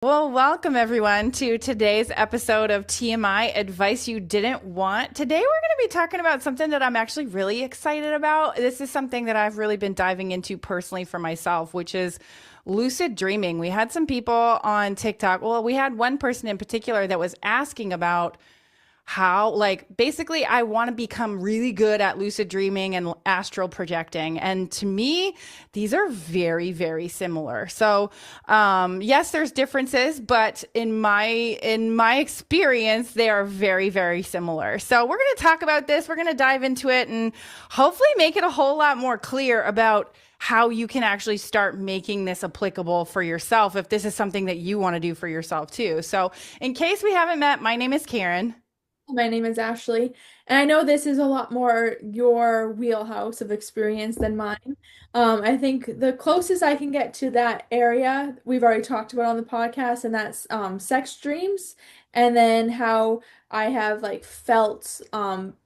Well, welcome everyone to today's episode of TMI Advice You Didn't Want. Today we're going to be talking about something that I'm actually really excited about. This is something that I've really been diving into personally for myself, which is lucid dreaming. We had some people on TikTok. Well, we had one person in particular that was asking about how, like, basically I want to become really good at lucid dreaming and astral projecting. And to me, these are very, very similar. So, yes, there's differences, but in my experience, they are very, very similar. So we're going to talk about this. We're going to dive into it and hopefully make it a whole lot more clear about how you can actually start making this applicable for yourself if this is something that you want to do for yourself too. So in case we haven't met, my name is Karen. My name is Ashley, and I know this is a lot more your wheelhouse of experience than mine. I think the closest I can get to that area we've already talked about on the podcast, and that's sex dreams, and then how I have like felt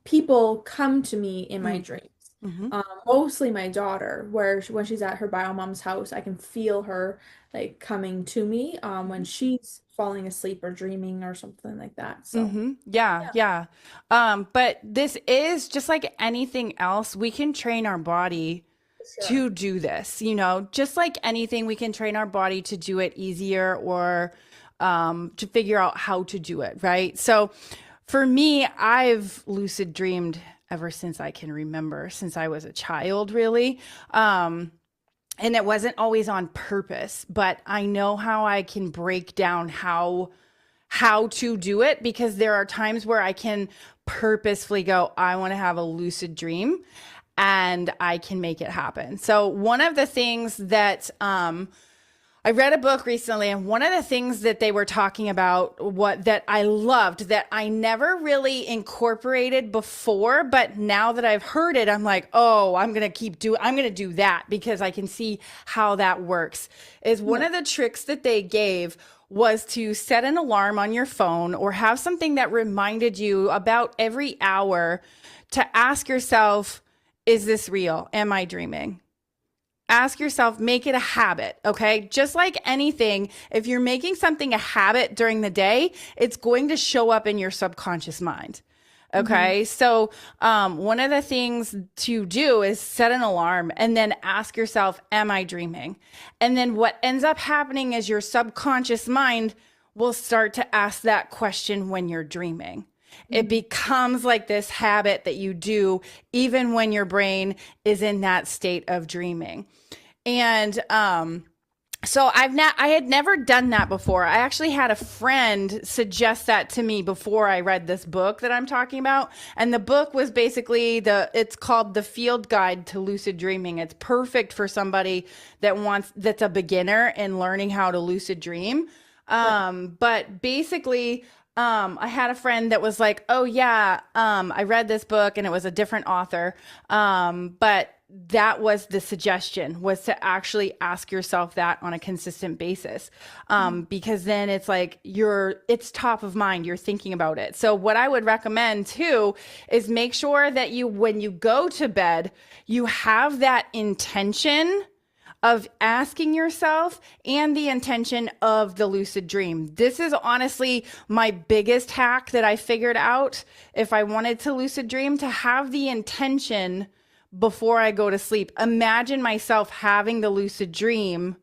people come to me in my dreams. Mm-hmm. Mostly my daughter, where when she's at her bio mom's house, I can feel her like coming to me when she's falling asleep or dreaming or something like that. So. Mm-hmm. Yeah, Yeah. yeah. But this is just like anything else. We can train our body Sure. to do this, you know, just like anything, we can train our body to do it easier or to figure out how to do it, right? So for me, I've lucid dreamed ever since I can remember, since I was a child, really. And it wasn't always on purpose, but I know how I can break down how to do it because there are times where I can purposefully go, I want to have a lucid dream and I can make it happen. So one of the things that I read a book recently, and one of the things that they were talking about, what that I loved, that I never really incorporated before, but now that I've heard it, I'm like, oh, I'm going to do that because I can see how that works. Is one Yeah. of the tricks that they gave was to set an alarm on your phone or have something that reminded you about every hour to ask yourself, is this real? Am I dreaming? Ask yourself, make it a habit, okay? Just like anything, if you're making something a habit during the day, it's going to show up in your subconscious mind. Hmm. Okay, so one of the things to do is set an alarm and then ask yourself, am I dreaming? And then what ends up happening is your subconscious mind will start to ask that question when you're dreaming. It Hmm. becomes like this habit that you do even when your brain is in that state of dreaming. And so I had never done that before. I actually had a friend suggest that to me before I read this book that I'm talking about. And the book was basically it's called The Field Guide to Lucid Dreaming. It's perfect for somebody that's a beginner in learning how to lucid dream. Right. But basically, I had a friend that was like, oh yeah, I read this book and it was a different author. But that was the suggestion, was to actually ask yourself that on a consistent basis. Because then it's like it's top of mind. You're thinking about it. So what I would recommend too is make sure that when you go to bed, you have that intention of asking yourself and the intention of the lucid dream. This is honestly my biggest hack that I figured out if I wanted to lucid dream, to have the intention before I go to sleep. Imagine myself having the lucid dream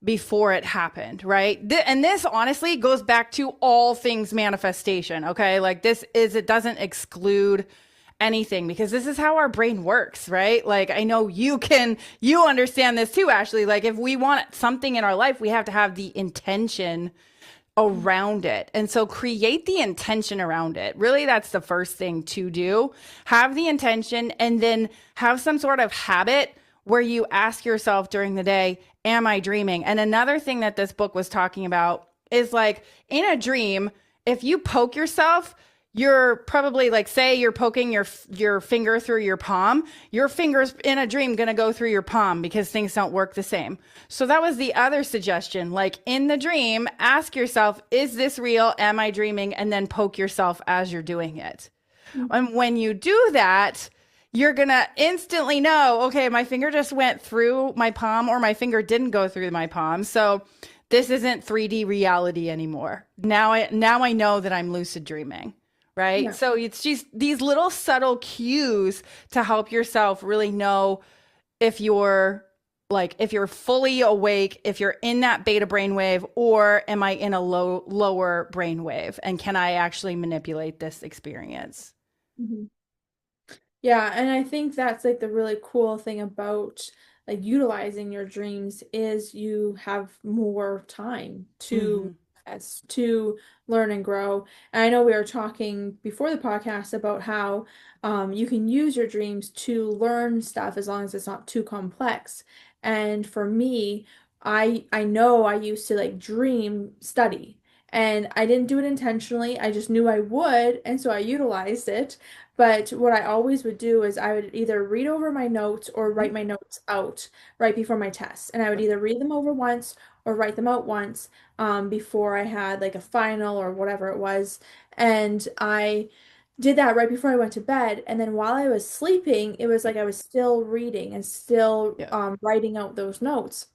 before it happened, right? And this honestly goes back to all things manifestation, okay? Like it doesn't exclude anything because this is how our brain works, right? Like I know you understand this too, Ashley. Like if we want something in our life, we have to have the intention around it. And so create the intention around it. Really, that's the first thing to do. Have the intention and then have some sort of habit where you ask yourself during the day, am I dreaming? And another thing that this book was talking about is like in a dream, if you poke yourself, you're probably like, say you're poking your finger through your palm, your finger's in a dream going to go through your palm because things don't work the same. So that was the other suggestion. Like in the dream, ask yourself, is this real? Am I dreaming? And then poke yourself as you're doing it. And when you do that, you're going to instantly know, okay, my finger just went through my palm or my finger didn't go through my palm. So this isn't 3D reality anymore. Now I know that I'm lucid dreaming, right? Yeah. So it's just these little subtle cues to help yourself really know if you're if you're fully awake, if you're in that beta brainwave, or am I in a lower brainwave, and can I actually manipulate this experience? Mhm. Yeah, and I think that's like the really cool thing about like utilizing your dreams is you have more time to Hmm. to learn and grow. And I know we were talking before the podcast about how you can use your dreams to learn stuff as long as it's not too complex. And for me, I know I used to like dream study. And I didn't do it intentionally. I just knew I would, and so I utilized it. But what I always would do is I would either read over my notes or write my notes out right before my test. And I would either read them over once or write them out once before I had like a final or whatever it was. And I did that right before I went to bed. And then while I was sleeping, it was like I was still reading and still Yeah. writing out those notes.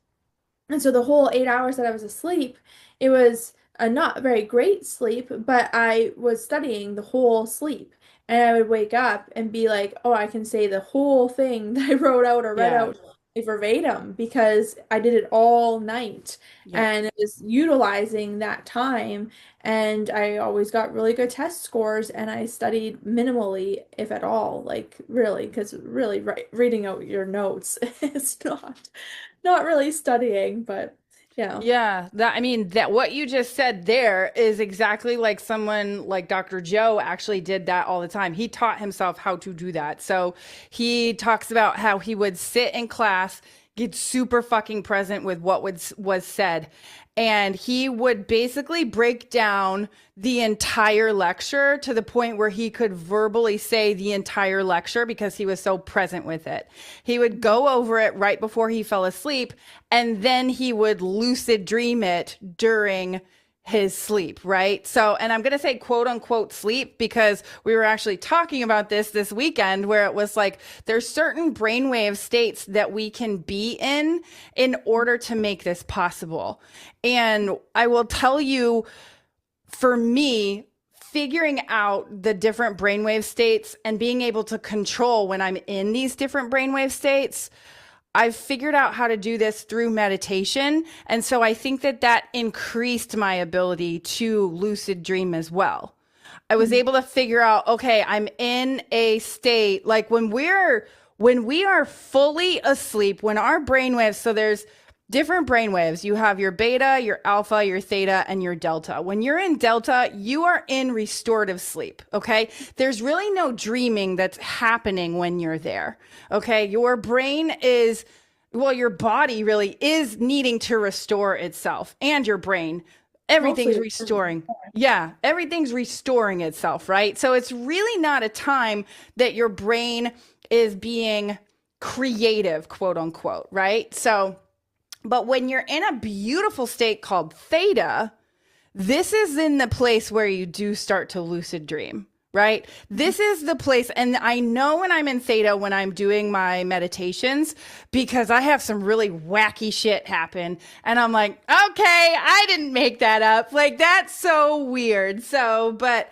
And so the whole 8 hours that I was asleep, it was a not very great sleep, but I was studying the whole sleep. And I would wake up and be like, oh, I can say the whole thing that I wrote out or read Yeah. out verbatim because I did it all night. Yep. And it was utilizing that time. And I always got really good test scores and I studied minimally, if at all, like really, because really reading out your notes is not really studying, but yeah. Yeah, that I mean that what you just said there is exactly like someone like Dr. Joe actually did that all the time. He taught himself how to do that. So he talks about how he would sit in class, get super fucking present with what was said, and he would basically break down the entire lecture to the point where he could verbally say the entire lecture because he was so present with it. He would go over it right before he fell asleep, and then he would lucid dream it during his sleep, right? So, and I'm going to say quote unquote sleep because we were actually talking about this weekend where it was like there's certain brainwave states that we can be in order to make this possible. And I will tell you, for me, figuring out the different brainwave states and being able to control when I'm in these different brainwave states, I've figured out how to do this through meditation. And so I think that that increased my ability to lucid dream as well. I was Mhm. able to figure out, okay, I'm in a state like when we are fully asleep, when our brainwaves, so there's different brainwaves. You have your beta, your alpha, your theta, and your delta. When you're in delta, you are in restorative sleep. Okay. There's really no dreaming that's happening when you're there. Okay. Your brain is, well, your body really is needing to restore itself, and your brain. Mostly. Everything's restoring. Yeah, everything's restoring itself, right? So it's really not a time that your brain is being creative, quote unquote, right? So, but when you're in a beautiful state called theta, this is in the place where you do start to lucid dream, right? This is the place. And I know when I'm in theta, when I'm doing my meditations, because I have some really wacky shit happen. And I'm like, okay, I didn't make that up. Like, that's so weird. So, but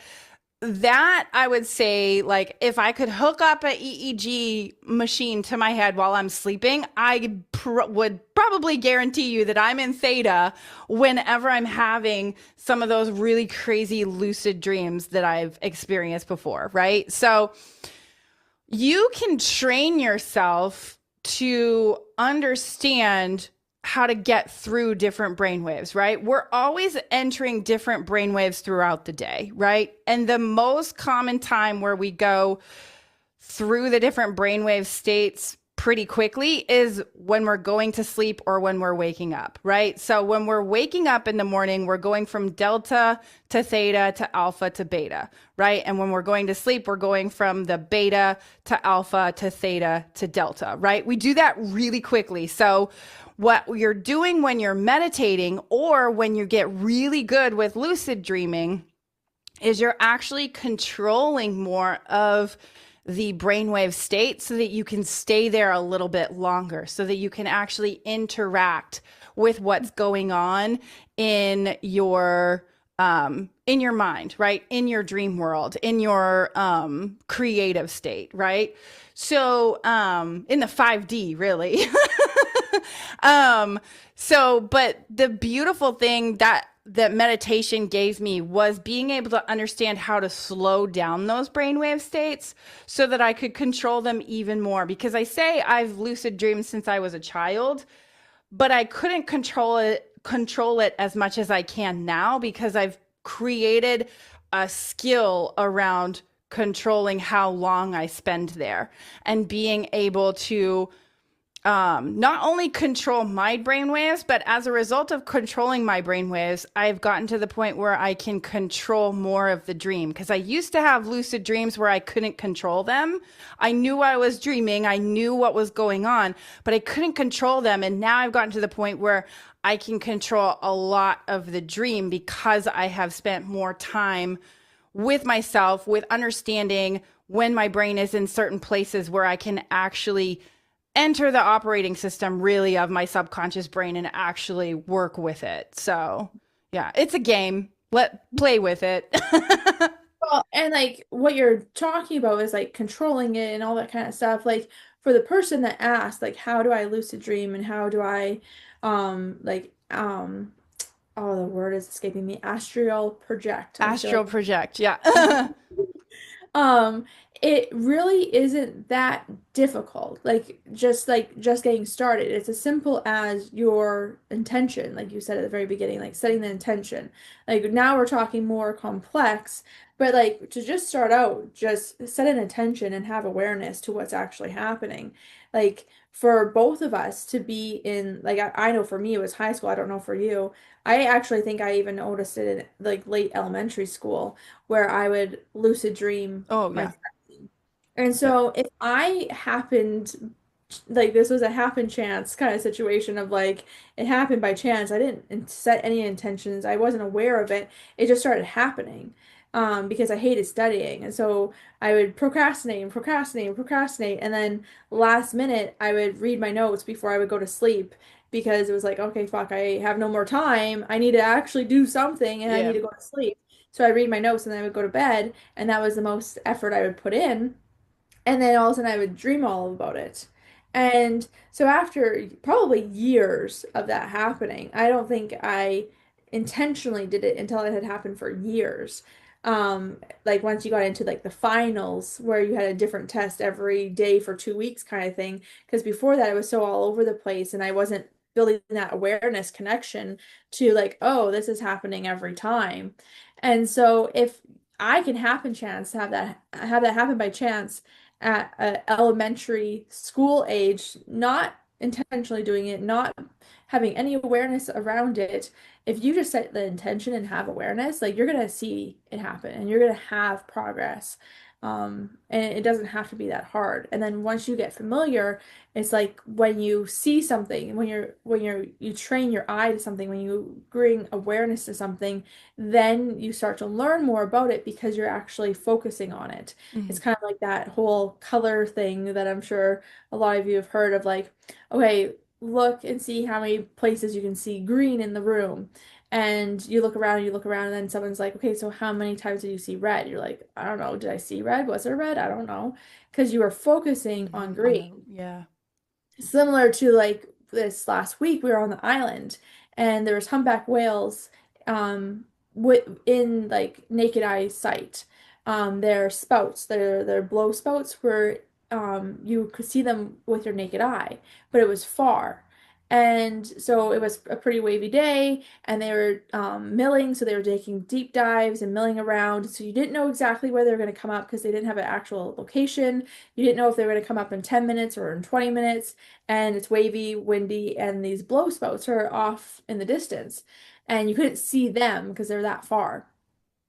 that I would say, like, if I could hook up a EEG machine to my head while I'm sleeping, I would probably guarantee you that I'm in theta whenever I'm having some of those really crazy lucid dreams that I've experienced before, right? So you can train yourself to understand how to get through different brainwaves, right? We're always entering different brainwaves throughout the day, right? And the most common time where we go through the different brainwave states pretty quickly is when we're going to sleep or when we're waking up, right? So when we're waking up in the morning, we're going from delta to theta to alpha to beta, right? And when we're going to sleep, we're going from the beta to alpha to theta to delta, right? We do that really quickly. So what you're doing when you're meditating or when you get really good with lucid dreaming is you're actually controlling more of the brainwave state so that you can stay there a little bit longer, so that you can actually interact with what's going on in your mind, right? In your dream world, in your creative state, right? So in the 5D, really. um, but the beautiful thing that meditation gave me was being able to understand how to slow down those brainwave states so that I could control them even more. Because I say I've lucid dreamed since I was a child, but I couldn't control it as much as I can now because I've created a skill around controlling how long I spend there and being able to not only control my brainwaves, but as a result of controlling my brainwaves, I've gotten to the point where I can control more of the dream. Because I used to have lucid dreams where I couldn't control them. I knew I was dreaming, I knew what was going on, but I couldn't control them. And now I've gotten to the point where I can control a lot of the dream because I have spent more time with myself, with understanding when my brain is in certain places where I can actually enter the operating system really of my subconscious brain and actually work with it. So, yeah, it's a game. Let play with it. Well, and like what you're talking about is like controlling it and all that kind of stuff. Like for the person that asked, like, how do I lucid dream and how do I, like, oh, the word is escaping me, astral project. I feel Astral like project. Yeah. Um, it really isn't that difficult. Like just getting started. It's as simple as your intention, like you said at the very beginning, like setting the intention. Like now we're talking more complex, but like to just start out, just set an intention and have awareness to what's actually happening. Like for both of us to be in, like I know for me it was high school, I don't know for you. I actually think I even noticed it in like late elementary school where I would lucid dream Oh, my yeah. family. And Yeah. so if I happened, like this was a happen chance kind of situation of like it happened by chance. I didn't set any intentions. I wasn't aware of it. It just started happening. Because I hated studying. And so I would procrastinate and procrastinate and procrastinate. And then last minute, I would read my notes before I would go to sleep because it was like, okay, fuck, I have no more time. I need to actually do something and I need Yeah. to go to sleep. So I read my notes and then I would go to bed, and that was the most effort I would put in. And then all of a sudden I would dream all about it. And so after probably years of that happening, I don't think I intentionally did it until it had happened for years. Like once you got into like the finals where you had a different test every day for 2 weeks kind of thing. Because before that it was so all over the place and I wasn't building that awareness connection to like, oh, this is happening every time. And so if I can happen chance have that happen by chance at elementary school age, not intentionally doing it, not having any awareness around it, if you just set the intention and have awareness, like you're gonna see it happen and you're gonna have progress. And it doesn't have to be that hard. And then once you get familiar, it's like when you see something, you train your eye to something, when you bring awareness to something, then you start to learn more about it because you're actually focusing on it. Mhm. It's kind of like that whole color thing that I'm sure a lot of you have heard of, like, okay, look and see how many places you can see green in the room. And you look around and you look around, and then someone's like, okay, so how many times did you see red? You're like, I don't know. Did I see red? Was there red? I don't know. Because you were focusing on Mhm. On green. the yeah. Similar to like this last week, we were on the island and there was humpback whales in like naked eye sight. Their spouts, their blow spouts were you could see them with your naked eye, but it was far. And so it was a pretty wavy day, and they were milling, so they were taking deep dives and milling around. So you didn't know exactly where they were going to come up because they didn't have an actual location. You didn't know if they were going to come up in 10 minutes or in 20 minutes, and it's wavy, windy, and these blow spouts are off in the distance, and you couldn't see them because they're that far.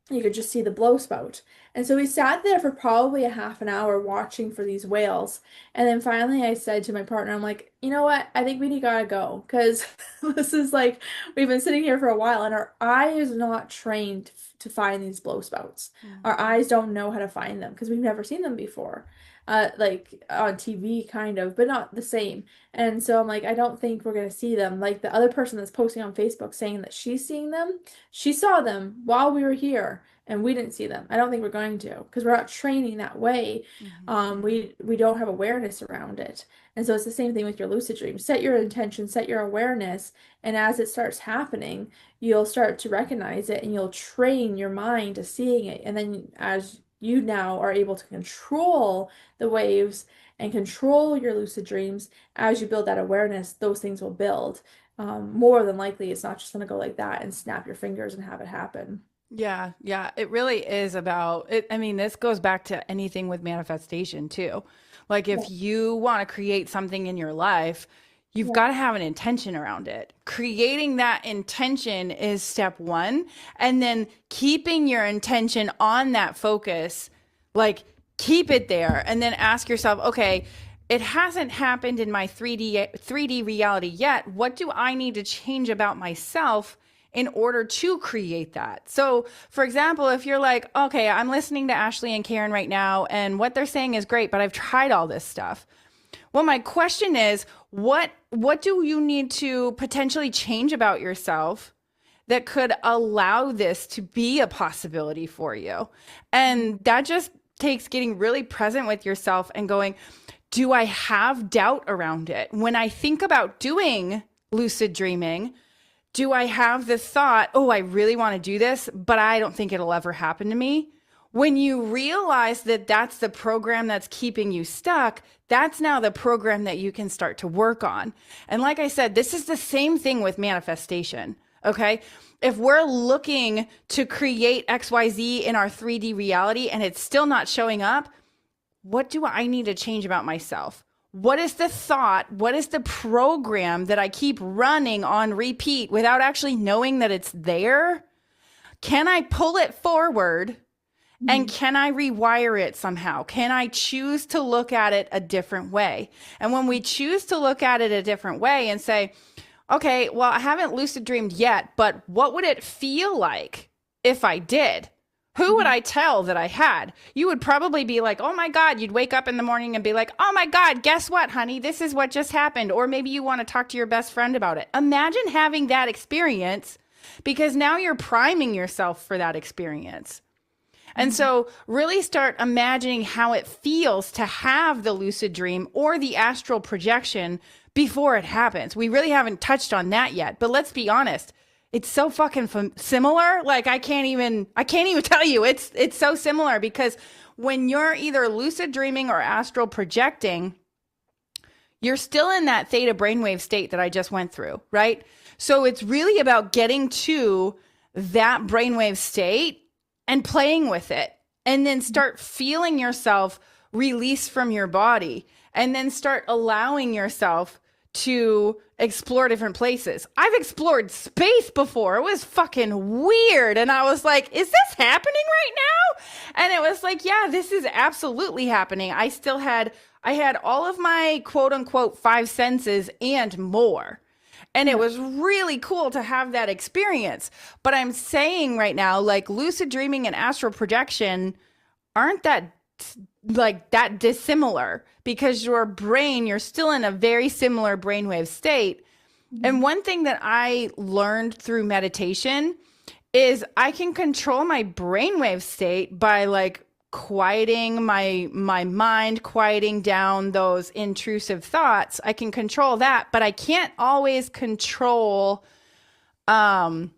You could just see the blow spout. And so we sat there for probably a half an hour watching for these whales. And then finally I said to my partner, I'm like, you know what? I think we gotta go because this is like we've been sitting here for a while and our eye is not trained to find these blow spouts. Our Mhm. eyes don't know how to find them because we've never seen them before. Like on TV kind of, but not the same. And so I'm like, I don't think we're gonna see them. Like the other person that's posting on Facebook saying that she's seeing them, she saw them while we were here and we didn't see them. I don't think we're going to because we're not training that way. Mhm. We don't have awareness around it. And so it's the same thing with your lucid dream. Set your intention, set your awareness, and as it starts happening, you'll start to recognize it and you'll train your mind to seeing it. And then as you now are able to control the waves and control your lucid dreams, as you build that awareness, those things will build. More than likely, it's not just going to go like that and snap your fingers and have it happen. Yeah, yeah, it really is about it. I mean, this goes back to anything with manifestation too. Like Yeah, if you want to create something in your life, you've yeah, got to have an intention around it. Creating that intention is step one, and then keeping your intention on that focus, like keep it there, and then ask yourself, okay, it hasn't happened in my 3D reality yet. What do I need to change about myself in order to create that? So, for example, if you're like, okay, I'm listening to Ashley and Karen right now, and what they're saying is great, but I've tried all this stuff. Well, my question is, what do you need to potentially change about yourself that could allow this to be a possibility for you? And that just takes getting really present with yourself and going, do I have doubt around it? When I think about doing lucid dreaming, do I have the thought, oh, I really want to do this, but I don't think it'll ever happen to me? When you realize that that's the program that's keeping you stuck, that's now the program that you can start to work on. And like I said, this is the same thing with manifestation. Okay. If we're looking to create XYZ in our 3D reality and it's still not showing up, what do I need to change about myself? What is the thought? What is the program that I keep running on repeat without actually knowing that it's there? Can I pull it forward and mhm, can I rewire it somehow? Can I choose to look at it a different way? And when we choose to look at it a different way and say, okay, well, I haven't lucid dreamed yet, but what would it feel like if I did? Who would mhm. I tell that I had? You would probably be like, oh my God, you'd wake up in the morning and be like, oh my God, guess what, honey? This is what just happened. Or maybe you want to talk to your best friend about it. Imagine having that experience because now you're priming yourself for that experience. And Mhm. so, really start imagining how it feels to have the lucid dream or the astral projection before it happens. We really haven't touched on that yet, but let's be honest. It's so fucking similar. Like I can't even tell you. It's so similar because when you're either lucid dreaming or astral projecting, you're still in that theta brainwave state that I just went through, right? So it's really about getting to that brainwave state and playing with it. And then start feeling yourself release from your body. And then start allowing yourself to explore different places. I've explored space before. It was fucking weird. And I was like, is this happening right now? And it was like, yeah, this is absolutely happening. I had all of my quote unquote five senses and more. And it Yeah. was really cool to have that experience. But I'm saying right now, like lucid dreaming and astral projection aren't that dissimilar because your brain, you're still in a very similar brainwave state. And Mhm. one thing that I learned through meditation is I can control my brainwave state by like quieting my mind, quieting down those intrusive thoughts. I can control that, but I can't always control um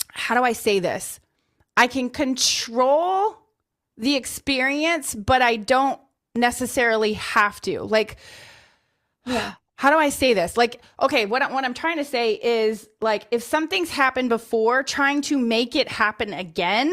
how do I say this? I can control the experience, but I don't necessarily have to. Like Yeah. how do I say this? Like, okay, what I'm trying to say is like if something's happened before, trying to make it happen again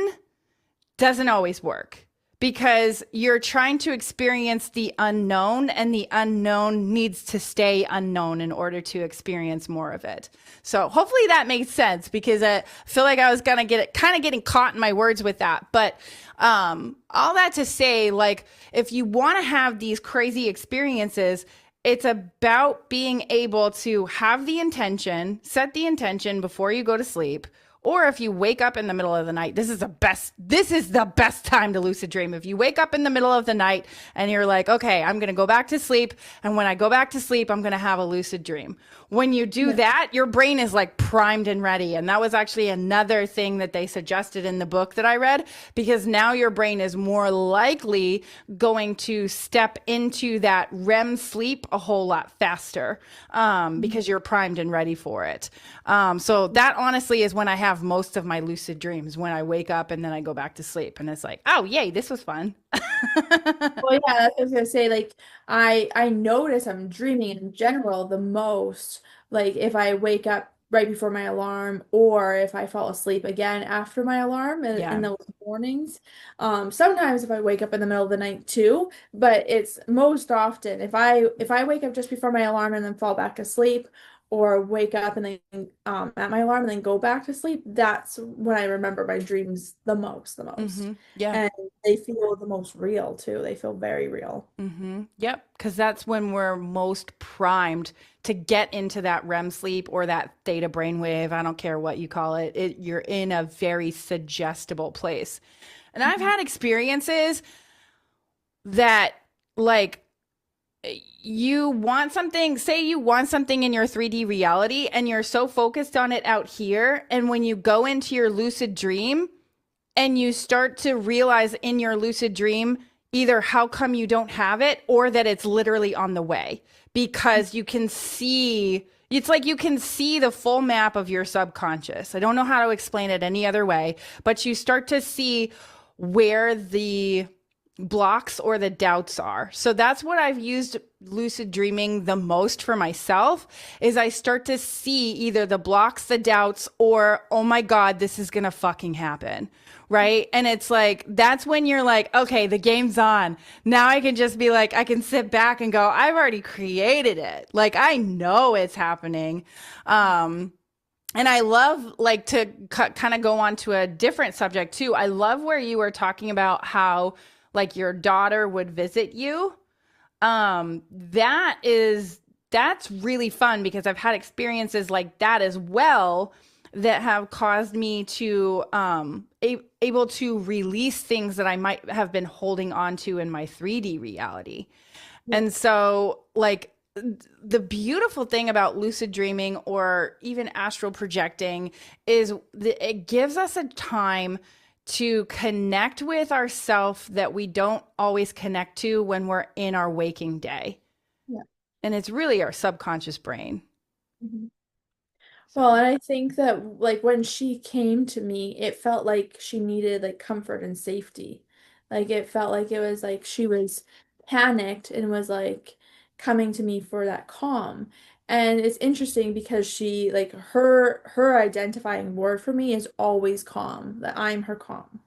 doesn't always work because you're trying to experience the unknown, and the unknown needs to stay unknown in order to experience more of it. So hopefully that makes sense, because I feel like I was gonna get it kind of getting caught in my words with that. But all that to say, like, if you want to have these crazy experiences, it's about being able to have the intention, set the intention before you go to sleep. Or if you wake up in the middle of the night, this is the best time to lucid dream. If you wake up in the middle of the night and you're like, okay, I'm going to go back to sleep. And when I go back to sleep, I'm going to have a lucid dream. When you do Yeah. that, your brain is like primed and ready. And that was actually another thing that they suggested in the book that I read, because now your brain is more likely going to step into that REM sleep a whole lot faster, because you're primed and ready for it. So that honestly is when I have most of my lucid dreams, when I wake up and then I go back to sleep. And it's like, oh, yay, this was fun. Well, yeah, that's what I was gonna say. Like, I notice I'm dreaming in general the most. Like, if I wake up right before my alarm, or if I fall asleep again after my alarm in Yeah. those mornings. Sometimes if I wake up in the middle of the night too, but it's most often if I wake up just before my alarm and then fall back asleep, or wake up and then at my alarm and then go back to sleep. That's when I remember my dreams the most. Yeah. And they feel the most real too. They feel very real. Yep. Because that's when we're most primed to get into that REM sleep or that theta brainwave. I don't care what you call it. You're in a very suggestible place. And I've Mhm. had experiences that, like, you want something, say you want something in your 3D reality, and you're so focused on it out here. And when you go into your lucid dream, and you start to realize in your lucid dream either how come you don't have it, or that it's literally on the way, because you can see, it's like you can see the full map of your subconscious. I don't know how to explain it any other way, but you start to see where the blocks or the doubts are. So that's what I've used lucid dreaming the most for myself, is I start to see either the blocks, the doubts, or oh my god, this is going to fucking happen. Right? And it's like that's when you're like, okay, the game's on. Now I can just be like, I can sit back and go, I've already created it. Like I know it's happening. And I love, like, to kind of go on to a different subject too. I love where you were talking about how, like, your daughter would visit you. That's really fun, because I've had experiences like that as well, that have caused me to able to release things that I might have been holding on to in my 3D reality. Yeah. And so, like, the beautiful thing about lucid dreaming or even astral projecting is that it gives us a time to connect with ourself that we don't always connect to when we're in our waking day. Yeah. And it's really our subconscious brain. Mhm. Well, So, and I think that like when she came to me, it felt like she needed like comfort and safety. Like it felt like it was like she was panicked and was like coming to me for that calm. And it's interesting because she like her identifying word for me is always calm, that I'm her calm.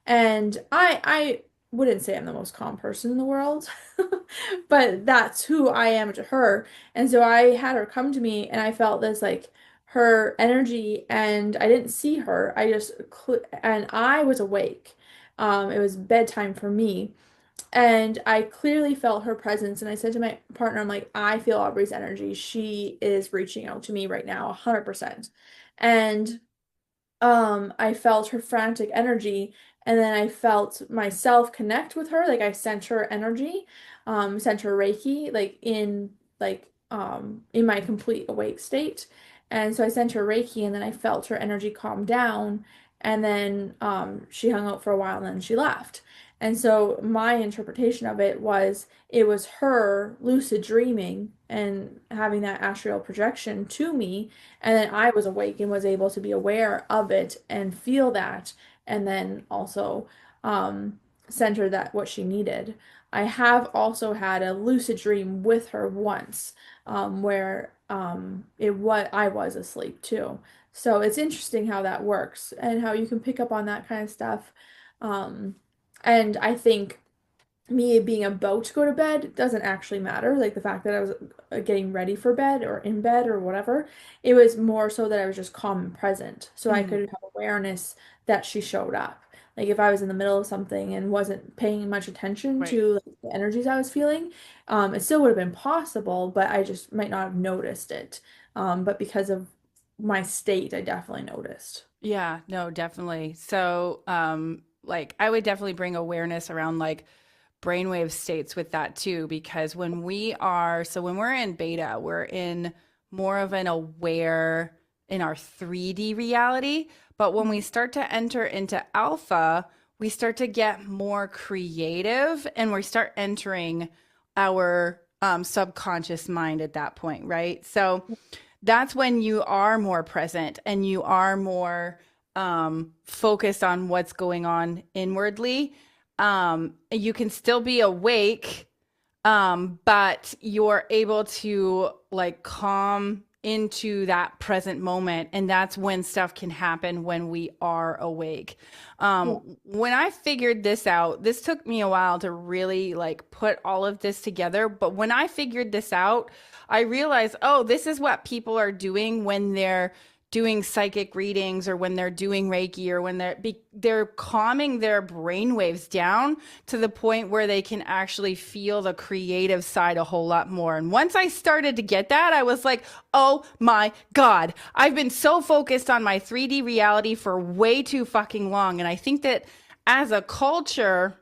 And I wouldn't say I'm the most calm person in the world, but that's who I am to her. And so I had her come to me and I felt this like her energy and I didn't see her. And I was awake. It was bedtime for me. And I clearly felt her presence. And I said to my partner, I'm like, I feel Aubrey's energy. She is reaching out to me right now, 100%. And I felt her frantic energy, and then I felt myself connect with her. Like I sent her energy, sent her Reiki, in my complete awake state. And so I sent her Reiki, and then I felt her energy calm down, and then she hung out for a while, and then she left. And so my interpretation of it was her lucid dreaming and having that astral projection to me, and then I was awake and was able to be aware of it and feel that, and then also um, send her that what she needed. I have also had a lucid dream with her once, where I was asleep too. So it's interesting how that works and how you can pick up on that kind of stuff. Um, And I think me being about to go to bed doesn't actually matter. Like the fact that I was getting ready for bed or in bed or whatever, it was more so that I was just calm and present. So I Mm, could have awareness that she showed up. Like if I was in the middle of something and wasn't paying much attention right. to like, the energies I was feeling, it still would have been possible, but I just might not have noticed it. But because of my state, I definitely noticed. Yeah, no, definitely. So, like I would definitely bring awareness around like brainwave states with that too, because when we're in beta, we're in more of an aware in our 3D reality. But when we start to enter into alpha, we start to get more creative and we start entering our subconscious mind at that point, right? So that's when you are more present and you are more focused on what's going on inwardly. You can still be awake, but you're able to like calm into that present moment. And that's when stuff can happen when we are awake. Yeah. When I figured this out, this took me a while to really like put all of this together. But when I figured this out, I realized, oh, this is what people are doing when they're doing psychic readings or when they're doing Reiki or when they're calming their brain waves down to the point where they can actually feel the creative side a whole lot more. And once I started to get that, I was like, "Oh my god. I've been so focused on my 3D reality for way too fucking long." And I think that as a culture,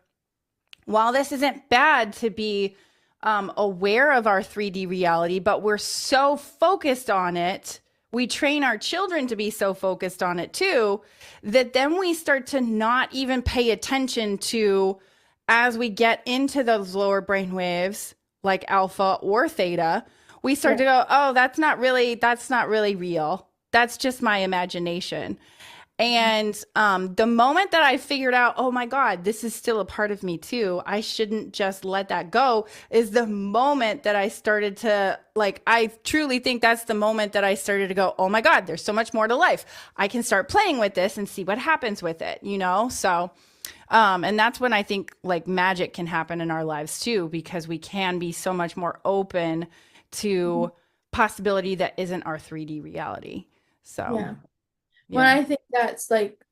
while this isn't bad to be aware of our 3D reality, but we're so focused on it. We train our children to be so focused on it too, that then we start to not even pay attention to as we get into those lower brain waves, like alpha or theta, we start Yeah. to go, oh, that's not really real. That's just my imagination. And the moment that I figured out, oh my God, this is still a part of me too, I shouldn't just let that go, is the moment that I started to, like, I truly think that's the moment that I started to go, oh my God, there's so much more to life. I can start playing with this and see what happens with it, you know? So, and that's when I think like magic can happen in our lives too, because we can be so much more open Mhm. to possibility that isn't our 3D reality. So, Yeah. Well, yeah. I think that's like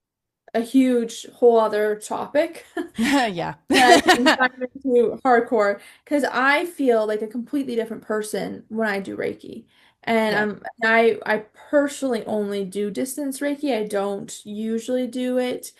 a huge whole other topic Yeah. that I can dive into hardcore because I feel like a completely different person when I do Reiki. And Yeah. I personally only do distance Reiki. I don't usually do it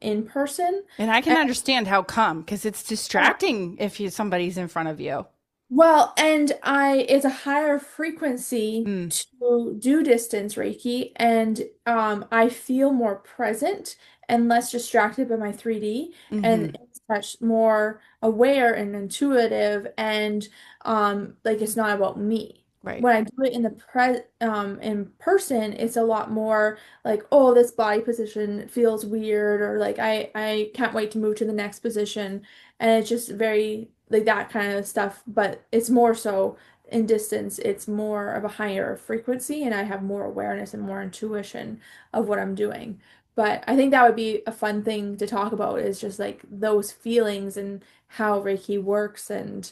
in person. And I can understand how come, because it's And distracting if somebody's in front of you. well, and it's a higher frequency Mm, to do distance Reiki, and I feel more present and less distracted by my 3D, and hmm. it's much more aware and intuitive, and like it's not about me. Right. When I do it in person, it's a lot more like, oh, this body position feels weird, or like I can't wait to move to the next position, and it's just very like that kind of stuff, but it's more so in distance, it's more of a higher frequency, and I have more awareness and more intuition of what I'm doing. But I think that would be a fun thing to talk about is just like those feelings and how Reiki works and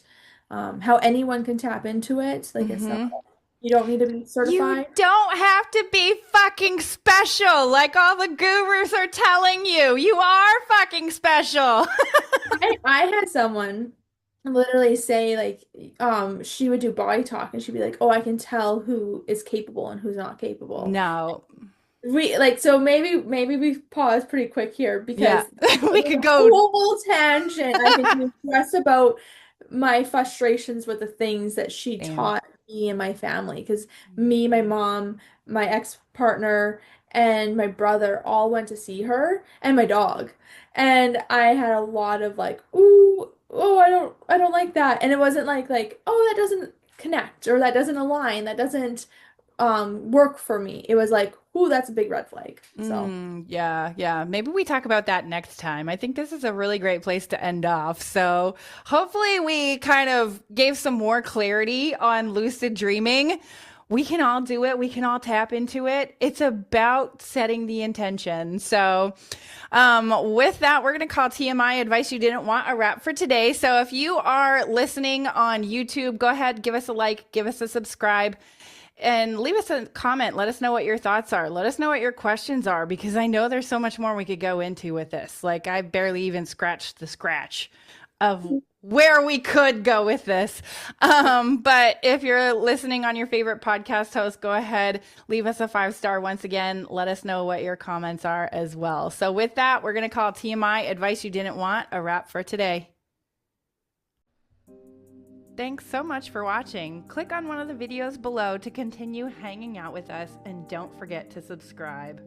how anyone can tap into it. Like it's not, Hmm. you don't need to be You certified. don't have to be fucking special like all the gurus are telling you. You are fucking special. I had someone literally say like she would do body talk and she'd be like, "Oh, I can tell who is capable and who's not capable." No. We like so maybe we pause pretty quick here Yeah. because We there's could a go. whole tangent I can do just about my frustrations with the things that she Same. taught me and my family because me, my mom, my ex-partner, and my brother all went to see her and my dog. And I had a lot of like, ooh, oh, I don't like that. And it wasn't like, oh, that doesn't connect or that doesn't align, that doesn't work for me. It was like, ooh, that's a big red flag. So, Yeah, yeah. Maybe we talk about that next time. I think this is a really great place to end off. So, hopefully, we kind of gave some more clarity on lucid dreaming. We can all do it. We can all tap into it. It's about setting the intention. So, with that, we're going to call TMI advice you didn't want a wrap for today. So, if you are listening on YouTube, go ahead, give us a like, give us a subscribe, and leave us a comment. Let us know what your thoughts are. Let us know what your questions are, because I know there's so much more we could go into with this. Like, I barely even scratched the scratch of where we could go with this. But if you're listening on your favorite podcast host, go ahead, leave us a 5-star once again. Let us know what your comments are as well. So with that, we're going to call TMI advice you didn't want a wrap for today. Thanks so much for watching. Click on one of the videos below to continue hanging out with us, and don't forget to subscribe.